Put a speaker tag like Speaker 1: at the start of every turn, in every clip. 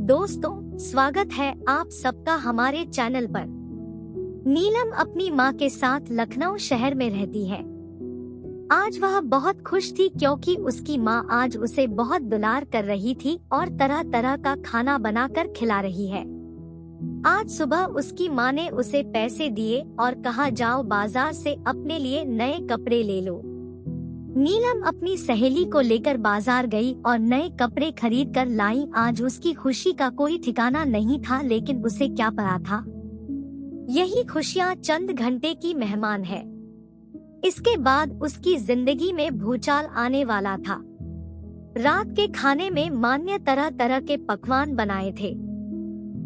Speaker 1: दोस्तों, स्वागत है आप सबका हमारे चैनल पर। नीलम अपनी माँ के साथ लखनऊ शहर में रहती है। आज वह बहुत खुश थी क्योंकि उसकी माँ आज उसे बहुत दुलार कर रही थी और तरह तरह का खाना बनाकर खिला रही है। आज सुबह उसकी माँ ने उसे पैसे दिए और कहा जाओ बाजार से अपने लिए नए कपड़े ले लो। नीलम अपनी सहेली को लेकर बाजार गई और नए कपड़े खरीद कर लाई। आज उसकी खुशी का कोई ठिकाना नहीं था, लेकिन उसे क्या पता था यही खुशियाँ चंद घंटे की मेहमान है। इसके बाद उसकी जिंदगी में भूचाल आने वाला था। रात के खाने में माँ ने तरह तरह के पकवान बनाए थे।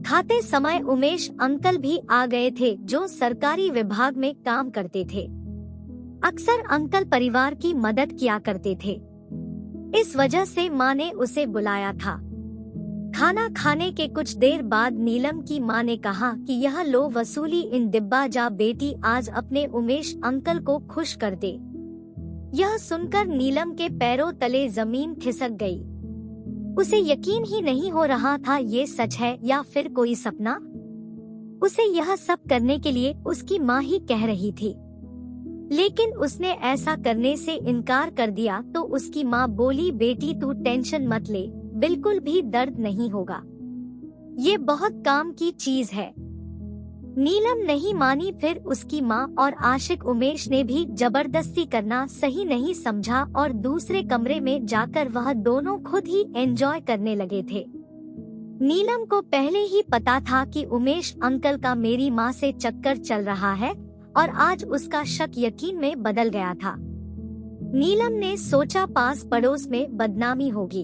Speaker 1: खाते समय उमेश अंकल भी आ गए थे जो सरकारी विभाग में काम करते थे। अक्सर अंकल परिवार की मदद किया करते थे, इस वजह से माँ ने उसे बुलाया था। खाना खाने के कुछ देर बाद नीलम की माँ ने कहा कि यह लो वसूली इन डिब्बा जा बेटी, आज अपने उमेश अंकल को खुश कर दे। यह सुनकर नीलम के पैरों तले जमीन खिसक गई। उसे यकीन ही नहीं हो रहा था ये सच है या फिर कोई सपना। उसे यह सब करने के लिए उसकी माँ ही कह रही थी, लेकिन उसने ऐसा करने से इनकार कर दिया तो उसकी माँ बोली बेटी तू टेंशन मत ले, बिल्कुल भी दर्द नहीं होगा, ये बहुत काम की चीज है। नीलम नहीं मानी। फिर उसकी माँ और आशिक उमेश ने भी जबरदस्ती करना सही नहीं समझा और दूसरे कमरे में जाकर वह दोनों खुद ही एंजॉय करने लगे थे। नीलम को पहले ही पता था कि उमेश अंकल का मेरी माँ से चक्कर चल रहा है और आज उसका शक यकीन में बदल गया था। नीलम ने सोचा पास पड़ोस में बदनामी होगी।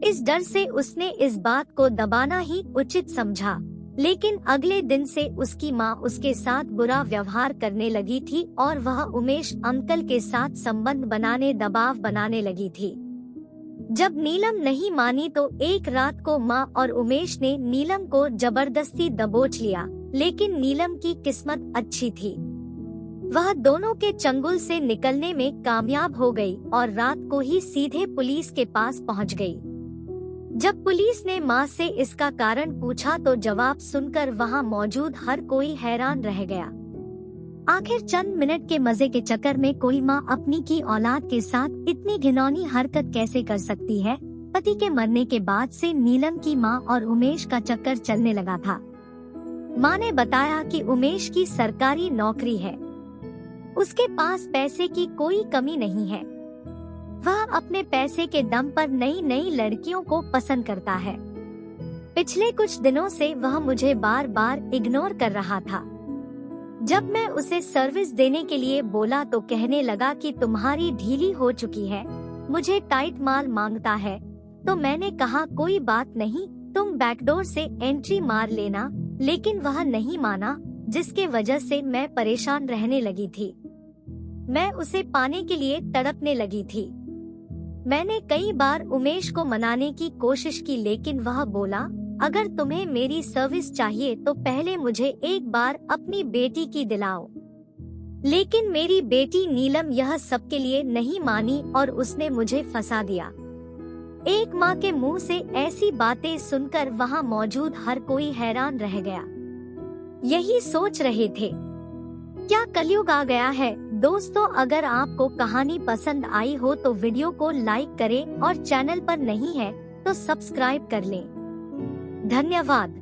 Speaker 1: इस डर से उसने इस बात को दबाना ही उचित समझा, लेकिन अगले दिन से उसकी माँ उसके साथ बुरा व्यवहार करने लगी थी और वह उमेश अंकल के साथ संबंध बनाने दबाव बनाने लगी थी। जब नीलम नहीं मानी तो एक रात को माँ और उमेश ने नीलम को जबरदस्ती दबोच लिया, लेकिन नीलम की किस्मत अच्छी थी। वह दोनों के चंगुल से निकलने में कामयाब हो गई और रात को ही सीधे पुलिस के पास पहुंच गई। जब पुलिस ने माँ से इसका कारण पूछा तो जवाब सुनकर वहां मौजूद हर कोई हैरान रह गया। आखिर चंद मिनट के मजे के चक्कर में कोई माँ अपनी की औलाद के साथ इतनी घिनौनी हरकत कैसे कर सकती है। पति के मरने के बाद से नीलम की माँ और उमेश का चक्कर चलने लगा था। माँ ने बताया कि उमेश की सरकारी नौकरी है, उसके पास पैसे की कोई कमी नहीं है, वह अपने पैसे के दम पर नई नई लड़कियों को पसंद करता है। पिछले कुछ दिनों से वह मुझे बार बार इग्नोर कर रहा था। जब मैं उसे सर्विस देने के लिए बोला तो कहने लगा कि तुम्हारी ढीली हो चुकी है, मुझे टाइट माल मांगता है। तो मैंने कहा कोई बात नहीं, तुम बैकडोर से एंट्री मार लेना, लेकिन वह नहीं माना, जिसके वजह से मैं परेशान रहने लगी थी। मैं उसे पाने के लिए तड़पने लगी थी। मैंने कई बार उमेश को मनाने की कोशिश की, लेकिन वह बोला अगर तुम्हें मेरी सर्विस चाहिए तो पहले मुझे एक बार अपनी बेटी की दिलाओ। लेकिन मेरी बेटी नीलम यह सब के लिए नहीं मानी और उसने मुझे फंसा दिया। एक माँ के मुंह से ऐसी बातें सुनकर वहाँ मौजूद हर कोई हैरान रह गया। यही सोच रहे थे क्या कलयुग आ गया है। दोस्तों, अगर आपको कहानी पसंद आई हो तो वीडियो को लाइक करें और चैनल पर नहीं है तो सब्सक्राइब कर लें। धन्यवाद।